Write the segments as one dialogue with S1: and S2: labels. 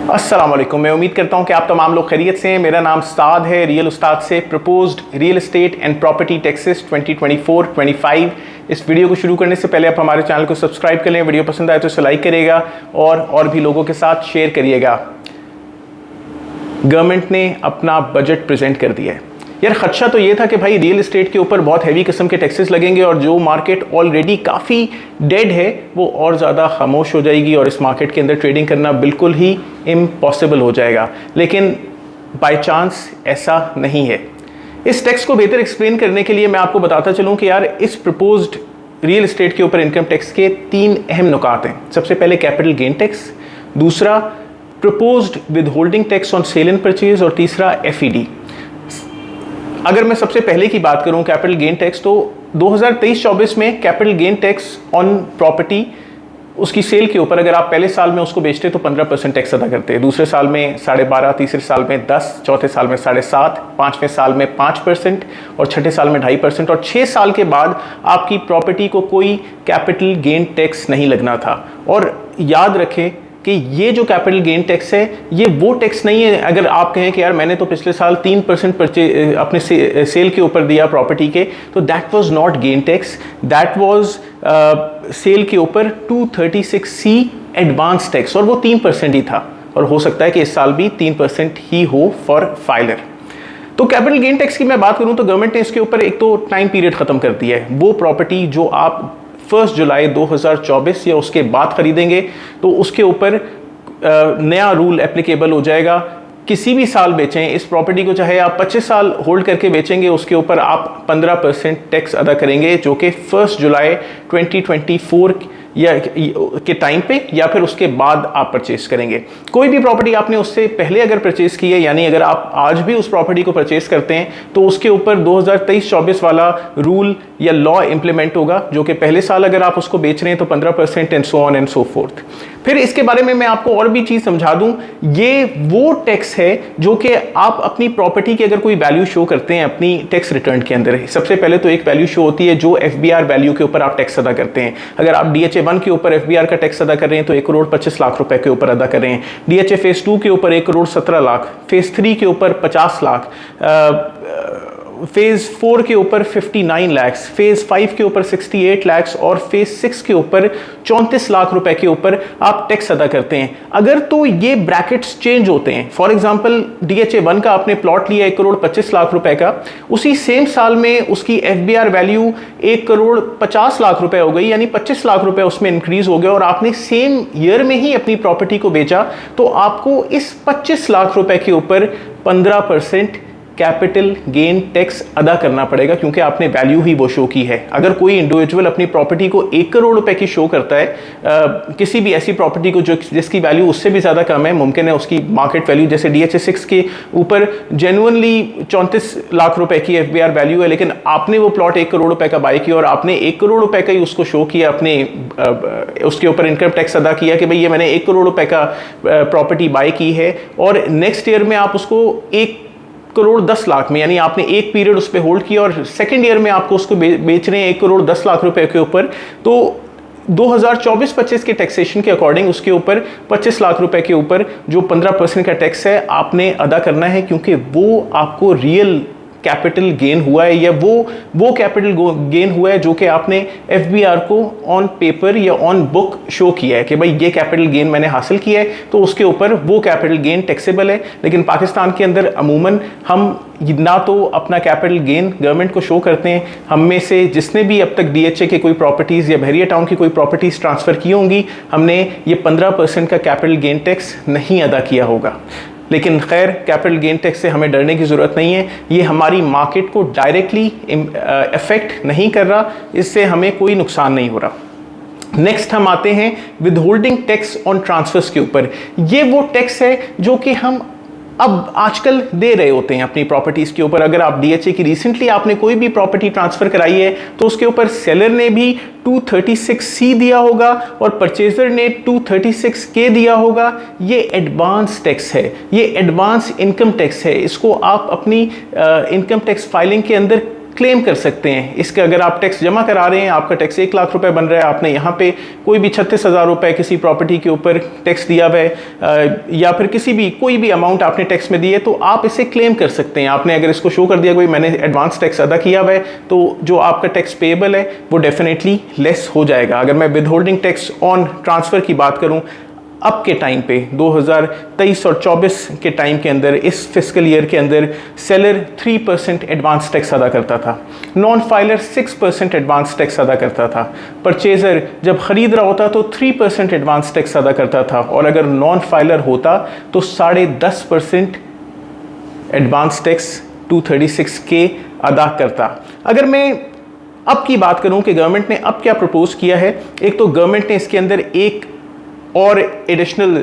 S1: अस्सलाम वालेकुम। मैं उम्मीद करता हूं कि आप तमाम लोग खैरियत से हैं। मेरा नाम साद है, रियल उस्ताद से। Proposed real estate and property taxes 2024-25। इस वीडियो को शुरू करने से पहले आप हमारे चैनल को सब्सक्राइब कर लें। वीडियो पसंद आए तो इसे लाइक करिएगा और भी लोगों के साथ शेयर करिएगा। गवर्नमेंट ने अपना बजट प्रेजेंट कर दिया है। यार खदशा तो ये था कि भाई रियल एस्टेट के ऊपर बहुत हैवी किस्म के टैक्सेस लगेंगे और जो मार्केट ऑलरेडी काफ़ी डेड है वो और ज़्यादा खामोश हो जाएगी और इस मार्केट के अंदर ट्रेडिंग करना बिल्कुल ही इम्पॉसिबल हो जाएगा। लेकिन बाय चांस ऐसा नहीं है। इस टैक्स को बेहतर एक्सप्लेन करने के लिए मैं आपको बताता चलूँ कि यार इस प्रपोज्ड रियल एस्टेट के ऊपर इनकम टैक्स के 3 अहम नुकात हैं। सबसे पहले कैपिटल गेन टैक्स, दूसरा proposed with holding tax on sale and purchase और तीसरा FED। अगर मैं सबसे पहले की बात करूं कैपिटल गेन टैक्स, तो 2023-24 में capital gain tax on property उसकी सेल के ऊपर अगर आप पहले साल में उसको बेचते तो 15% टैक्स अदा करते हैं, दूसरे साल में 12.5%, तीसरे साल में 10%, चौथे साल में 7.5%, पाँचवें साल में 5% और छठे साल में 2.5% और 6 साल के बाद आपकी प्रॉपर्टी को कोई कैपिटल गेन टैक्स नहीं लगना था। और याद रखें कि ये जो कैपिटल गेन टैक्स है ये वो टैक्स नहीं है। अगर आप कहें कि यार मैंने तो पिछले साल 3% अपने सेल के ऊपर दिया प्रॉपर्टी के, तो that was not gain tax, that was sale के ऊपर 236C एडवांस टैक्स और वो 3% ही था और हो सकता है कि इस साल भी 3% ही हो फॉर फाइलर। तो कैपिटल गेन टैक्स की मैं बात करूं तो गवर्नमेंट ने इसके ऊपर एक तो टाइम पीरियड ख़त्म कर दिया है। वो प्रॉपर्टी जो आप 1 जुलाई 2024 या उसके बाद खरीदेंगे तो उसके ऊपर नया रूल एप्लीकेबल हो जाएगा। किसी भी साल बेचें इस प्रॉपर्टी को, चाहे आप 25 साल होल्ड करके बेचेंगे, उसके ऊपर आप 15% टैक्स अदा करेंगे, जो कि 1 जुलाई 2024 या के टाइम पे या फिर उसके बाद आप परचेस करेंगे। कोई भी प्रॉपर्टी आपने उससे पहले अगर परचेस की है, यानी अगर आप आज भी उस प्रॉपर्टी को परचेस करते हैं तो उसके ऊपर 2023-24 वाला रूल या लॉ इंप्लीमेंट होगा, जो कि पहले साल अगर आप उसको बेच रहे हैं तो 15% and so on and so fourth. फिर इसके बारे में मैं आपको और भी चीज़ समझा दूं, ये वो टैक्स है जो कि आप अपनी प्रॉपर्टी की अगर कोई वैल्यू शो करते हैं अपनी टैक्स रिटर्न के अंदर है। सबसे पहले तो एक वैल्यू शो होती है जो FBR वैल्यू के ऊपर आप टैक्स अदा करते हैं। अगर आप DHA 1 के ऊपर FBR का टैक्स अदा कर रहे हैं तो 1,25,00,000 रुपए के ऊपर अदा कर रहे हैं। DHA फेज 2 के ऊपर 1,17,00,000, फेज 3 के ऊपर 50 लाख, फेज 4 के ऊपर 59 लाख, फेज 5 के ऊपर 68 लाख और फेज 6 के ऊपर 34 लाख रुपए के ऊपर आप टैक्स अदा करते हैं। अगर तो ये ब्रैकेट्स चेंज होते हैं, फॉर एग्जांपल DHA 1 का आपने प्लॉट लिया 1,25,00,000 रुपए का, उसी सेम साल में उसकी FBR वैल्यू 1,50,00,000 रुपए हो गई, यानी 25 लाख रुपए उसमें इंक्रीज हो गया और आपने सेम ईयर में ही अपनी प्रॉपर्टी को बेचा, तो आपको इस 25 लाख रुपए के ऊपर 15% कैपिटल गेन टैक्स अदा करना पड़ेगा, क्योंकि आपने वैल्यू ही वो शो की है। अगर कोई इंडिविजुअल अपनी प्रॉपर्टी को 1 करोड़ रुपए की शो करता है, किसी भी ऐसी प्रॉपर्टी को जिसकी वैल्यू उससे भी ज़्यादा कम है, मुमकिन है उसकी मार्केट वैल्यू जैसे DHA 6 के ऊपर जेन्युइनली 34 लाख रुपए की FBR वैल्यू है, लेकिन आपने वो प्लॉट 1 करोड़ रुपए का बाय किया और आपने 1 करोड़ रुपए का ही उसको शो किया, अपने उसके ऊपर इनकम टैक्स अदा किया कि भाई ये मैंने 1 करोड़ रुपए का प्रॉपर्टी बाय की है, और नेक्स्ट ईयर में आप उसको 1,10,00,000 में, यानी आपने एक पीरियड उस पर होल्ड किया और सेकेंड ईयर में आपको उसको बेच रहे हैं 1,10,00,000 रुपए के ऊपर, तो 2024-25 के टैक्सेशन के अकॉर्डिंग उसके ऊपर 25 लाख रुपए के ऊपर जो 15% का टैक्स है आपने अदा करना है, क्योंकि वो आपको रियल कैपिटल गेन हुआ है या वो कैपिटल गेन हुआ है जो कि आपने FBR को ऑन पेपर या ऑन बुक शो किया है कि भाई ये कैपिटल गेन मैंने हासिल किया है, तो उसके ऊपर वो कैपिटल गेन टैक्सेबल है। लेकिन पाकिस्तान के अंदर अमूमन हम ना तो अपना कैपिटल गेन गवर्नमेंट को शो करते हैं, हम में से जिसने भी अब तक DHA के कोई प्रॉपर्टीज़ या बहरिया टाउन की कोई प्रॉपर्टीज़ ट्रांसफ़र की होंगी, हमने ये 15% का कैपिटल गेन टैक्स नहीं अदा किया होगा। लेकिन खैर, कैपिटल गेन टैक्स से हमें डरने की ज़रूरत नहीं है, ये हमारी मार्केट को डायरेक्टली इफ़ेक्ट नहीं कर रहा, इससे हमें कोई नुकसान नहीं हो रहा। नेक्स्ट हम आते हैं withholding tax on transfers के ऊपर। ये वो टैक्स है जो कि हम अब आजकल दे रहे होते हैं अपनी प्रॉपर्टीज़ के ऊपर। अगर आप DHA की रिसेंटली आपने कोई भी प्रॉपर्टी ट्रांसफ़र कराई है तो उसके ऊपर सेलर ने भी 236C दिया होगा और परचेजर ने 236K दिया होगा। ये एडवांस टैक्स है, ये एडवांस इनकम टैक्स है। इसको आप अपनी इनकम टैक्स फाइलिंग के अंदर क्लेम कर सकते हैं। इसके अगर आप टैक्स जमा करा रहे हैं, आपका टैक्स 1 लाख रुपए बन रहा है, आपने यहाँ पे कोई भी 36,000 रुपए किसी प्रॉपर्टी के ऊपर टैक्स दिया हुआ है या फिर कोई भी अमाउंट आपने टैक्स में दी है, तो आप इसे क्लेम कर सकते हैं। आपने अगर इसको शो कर दिया कोई मैंने एडवांस टैक्स अदा किया हुआ है, तो जो आपका टैक्स पेएबल है वो डेफिनेटली लेस हो जाएगा। अगर मैं with holding tax on transfer की बात करूँ, अब के टाइम पे 2023 और 24 के टाइम के अंदर, इस फिस्कल ईयर के अंदर सेलर 3% एडवांस टैक्स अदा करता था, नॉन फाइलर 6% एडवांस टैक्स अदा करता था, परचेजर जब खरीद रहा होता तो 3% एडवांस टैक्स अदा करता था, और अगर नॉन फाइलर होता तो 10.5% एडवांस टैक्स 236K अदा करता। अगर मैं अब की बात करूं कि गवर्नमेंट ने अब क्या प्रपोज किया है, एक तो गवर्नमेंट ने इसके अंदर एक और एडिशनल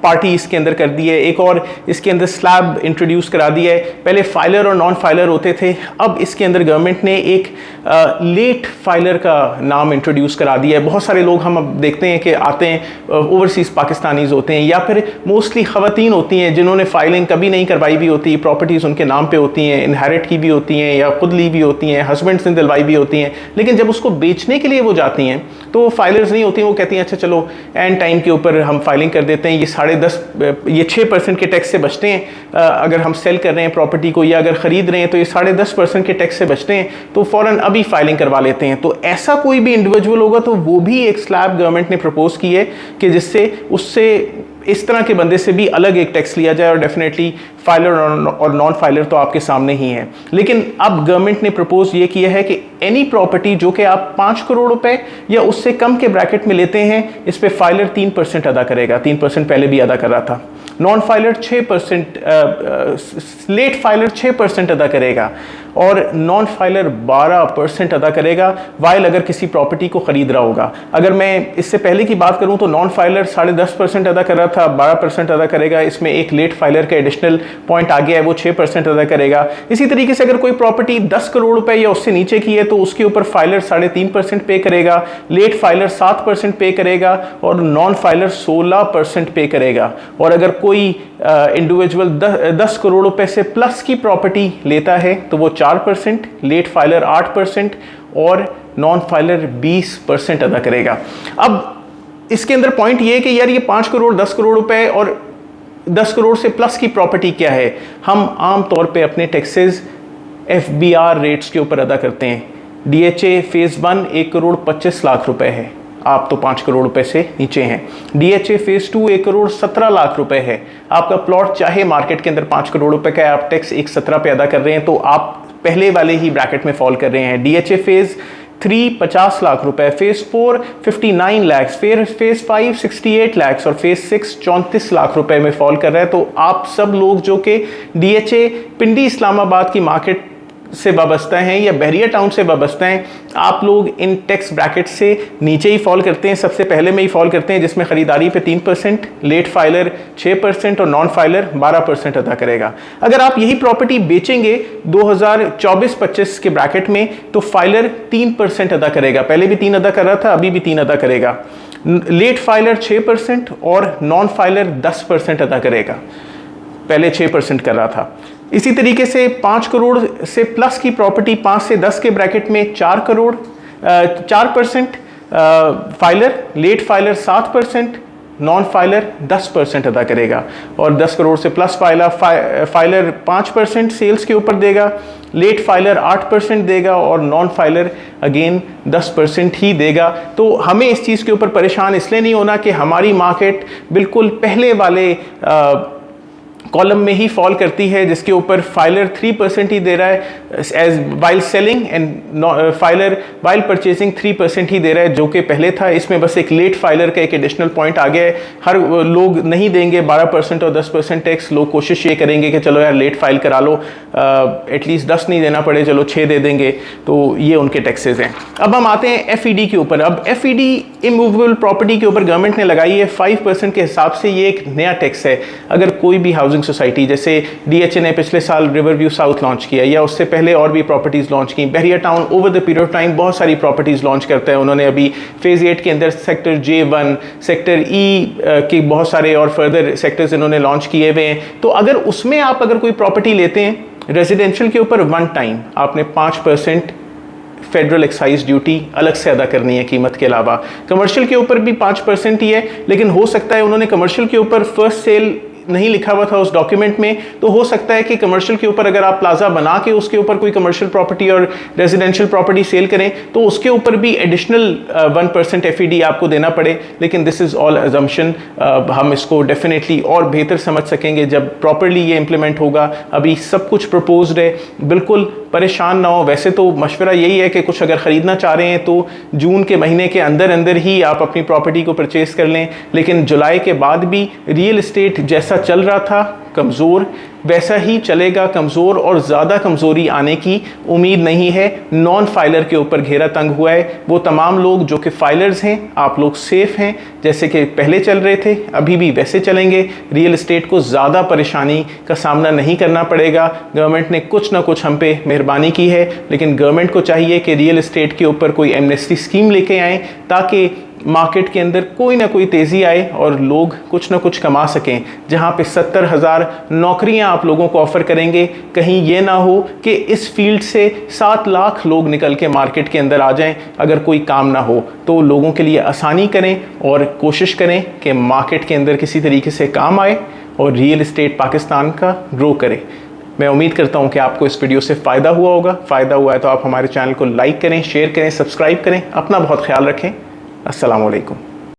S1: पार्टी इसके अंदर कर दी है, एक और इसके अंदर स्लैब इंट्रोड्यूस करा दिया है। पहले फाइलर और नॉन फाइलर होते थे, अब इसके अंदर गवर्नमेंट ने एक लेट फाइलर का नाम इंट्रोड्यूस करा दिया है। बहुत सारे लोग हम अब देखते हैं कि आते हैं ओवरसीज़ पाकिस्तानीज़ होते हैं, या फिर मोस्टली ख़वातीन होती हैं जिन्होंने फाइलिंग कभी नहीं करवाई भी होती, प्रॉपर्टीज़ उनके नाम पे होती हैं, इनहेरिट की भी होती हैं या खुद ली भी होती हैं, हस्बैंड ने दिलवाई भी होती हैं, लेकिन जब उसको बेचने के लिए वो जाती हैं तो वो फाइलर्स नहीं होती हैं। वो कहती हैं अच्छा चलो एंड टाइम के ऊपर हम फाइलिंग कर देते हैं, ये 6% के टैक्स से बचते हैं। अगर हम सेल कर रहे हैं प्रॉपर्टी को या अगर ख़रीद रहे हैं तो ये 10.5% के टैक्स से बचते हैं, तो फ़ौरन अभी फाइलिंग करवा लेते हैं। तो ऐसा कोई भी इंडिविजुअल होगा तो वो भी एक स्लैब गवर्नमेंट ने प्रपोज की है कि जिससे उससे इस तरह के बंदे से भी अलग एक टैक्स लिया जाए, और डेफिनेटली फाइलर और नॉन फाइलर तो आपके सामने ही है। लेकिन अब गवर्नमेंट ने प्रपोज ये किया है कि एनी प्रॉपर्टी जो कि आप 5 करोड़ रुपए या उससे कम के ब्रैकेट में लेते हैं, इस पे फाइलर 3% अदा करेगा। 3% पहले भी अदा कर रहा था। नॉन फाइलर 6%, लेट फाइलर 6% अदा करेगा, और नॉन फाइलर 12% अदा करेगा वाइल अगर किसी प्रॉपर्टी को खरीद रहा होगा। अगर मैं इससे पहले की बात करूं तो नॉन फाइलर 10.5% अदा कर रहा था, 12% अदा करेगा। इसमें एक लेट फाइलर का एडिशनल पॉइंट आ गया है, वो 6% अदा करेगा। इसी तरीके से अगर कोई प्रॉपर्टी 10 करोड़ रुपए या उससे नीचे की है तो उसके ऊपर फाइलर 3.5% पे करेगा, लेट फाइलर 7% पे करेगा, और नॉन फाइलर 16% पे करेगा। और अगर कोई इंडिविजुअल 10 करोड़ रुपए से प्लस की प्रॉपर्टी लेता है तो वो 4%, लेट फाइलर 8% और नॉन फाइलर 20% अदा करेगा। अब इसके अंदर पॉइंट ये है कि यार ये 5 करोड़ 10 करोड़ रुपए और 10 करोड़ से प्लस की प्रॉपर्टी क्या है। हम आम तौर पे अपने टैक्सेस FBR रेट्स के ऊपर अदा करते हैं। DHA फेज़ 1 1 करोड़ 25 लाख रुपए है, आप तो 5 करोड़ रुपए से नीचे हैं। DHA फेज़ 2 1 करोड़ 17 लाख रुपए है। आपका प्लॉट चाहे मार्केट के अंदर 5 करोड़ रुपए का है, आप टैक्स 1.17 पे अदा कर रहे हैं, तो आप पहले वाले ही ब्रैकेट में फॉल कर रहे हैं। DHA फेज़ 3 50 लाख रुपए, फेज़ 4 59 लाख, फेज़ 5 68 लाख और फेज़ 6 34 लाख रुपए में फॉल कर रहा है। तो आप सब लोग जो कि DHA पिंडी इस्लामाबाद की मार्केट से वाबस्ता हैं या बहरिया टाउन से वाबस्ता हैं, आप लोग इन टैक्स ब्रैकेट से नीचे ही फॉल करते हैं, सबसे पहले में ही फॉल करते हैं, जिसमें ख़रीदारी पे 3%, लेट फाइलर 6% और नॉन फाइलर 12% अदा करेगा। अगर आप यही प्रॉपर्टी बेचेंगे 2024-25 के ब्रैकेट में तो फाइलर 3% अदा करेगा। पहले भी 3 अदा कर रहा था, अभी भी 3 अदा करेगा। लेट फाइलर 6% और नॉन फाइलर 10% अदा करेगा, पहले 6% कर रहा था। इसी तरीके से 5 करोड़ से प्लस की प्रॉपर्टी 5 से 10 के ब्रैकेट में 4% filer, late filer 7%, non filer 10% अदा करेगा। और 10 करोड़ से प्लस फाइलर 5% सेल्स के ऊपर देगा, लेट फाइलर 8% देगा और नॉन फाइलर अगेन 10% ही देगा। तो हमें इस चीज़ के ऊपर परेशान इसलिए नहीं होना कि हमारी मार्केट बिल्कुल पहले वाले कॉलम में ही फॉल करती है, जिसके ऊपर फाइलर 3% ही दे रहा है as while selling and filer while purchasing 3% ही दे रहा है, जो कि पहले था। इसमें बस एक लेट फाइलर का एक एडिशनल पॉइंट आ गया है। हर लोग नहीं देंगे 12% और 10% टैक्स, लोग कोशिश ये करेंगे कि चलो यार लेट फाइल करा लो, एटलीस्ट 10 नहीं देना पड़े, चलो 6 दे देंगे। तो ये उनके टैक्सेस हैं। अब हम आते हैं FED के ऊपर। अब FED इमूवेबल प्रॉपर्टी के ऊपर गवर्नमेंट ने लगाई है 5% के हिसाब से। ये एक नया टैक्स है। अगर कोई भी हाउसिंग सोसाइटी, जैसे DHA ने पिछले साल रिवर व्यू साउथ लॉन्च किया या उससे पहले और भी प्रॉपर्टीज़ लॉन्च की, Bahria town over the period of time बहुत सारी प्रॉपर्टीज़ लॉन्च करता है। उन्होंने अभी फेज़ 8 के अंदर सेक्टर J1, सेक्टर E के बहुत सारे और फर्दर सेक्टर्स इन्होंने लॉन्च किए हुए हैं। तो अगर उसमें आप अगर कोई प्रॉपर्टी लेते हैं रेजिडेंशियल के ऊपर वन टाइम आपने 5% फेडरल एक्साइज ड्यूटी अलग से अदा करनी है कीमत के अलावा। कमर्शियल के ऊपर भी 5% ही है, लेकिन हो सकता है उन्होंने कमर्शियल के ऊपर फर्स्ट सेल नहीं लिखा हुआ था उस डॉक्यूमेंट में, तो हो सकता है कि कमर्शियल के ऊपर अगर आप प्लाजा बना के उसके ऊपर कोई कमर्शियल प्रॉपर्टी और रेजिडेंशियल प्रॉपर्टी सेल करें तो उसके ऊपर भी एडिशनल 1% FED आपको देना पड़े। लेकिन दिस इज़ ऑल अजम्पशन, हम इसको डेफिनेटली और बेहतर समझ सकेंगे जब प्रॉपरली ये इम्प्लीमेंट होगा। अभी सब कुछ प्रपोज्ड है, बिल्कुल परेशान ना हो। वैसे तो मशवरा यही है कि कुछ अगर ख़रीदना चाह रहे हैं तो जून के महीने के अंदर अंदर ही आप अपनी प्रॉपर्टी को परचेज़ कर लें, लेकिन जुलाई के बाद भी रियल इस्टेट जैसा चल रहा था कमज़ोर वैसा ही चलेगा कमज़ोर, और ज़्यादा कमज़ोरी आने की उम्मीद नहीं है। नॉन फाइलर के ऊपर घेरा तंग हुआ है। वो तमाम लोग जो कि फाइलर्स हैं, आप लोग सेफ़ हैं, जैसे कि पहले चल रहे थे अभी भी वैसे चलेंगे। रियल इस्टेट को ज़्यादा परेशानी का सामना नहीं करना पड़ेगा। गवर्नमेंट ने कुछ ना कुछ हम पे मेहरबानी की है, लेकिन गवर्नमेंट को चाहिए कि रियल इस्टेट के ऊपर कोई एमनेस्टी स्कीम लेके आएँ ताकि मार्केट के अंदर कोई ना कोई तेज़ी आए और लोग कुछ ना कुछ कमा सकें। जहां पे 70,000 नौकरियां आप लोगों को ऑफ़र करेंगे, कहीं ये ना हो कि इस फील्ड से 7 लाख लोग निकल के मार्केट के अंदर आ जाएं अगर कोई काम ना हो। तो लोगों के लिए आसानी करें और कोशिश करें कि मार्केट के अंदर किसी तरीके से काम आए और रियल इस्टेट पाकिस्तान का ग्रो करे। मैं उम्मीद करता हूं कि आपको इस वीडियो से फ़ायदा हुआ होगा। फ़ायदा हुआ है तो आप हमारे चैनल को लाइक करें, शेयर करें, सब्सक्राइब करें। अपना बहुत ख्याल रखें। अस्सलाम वालेकुम।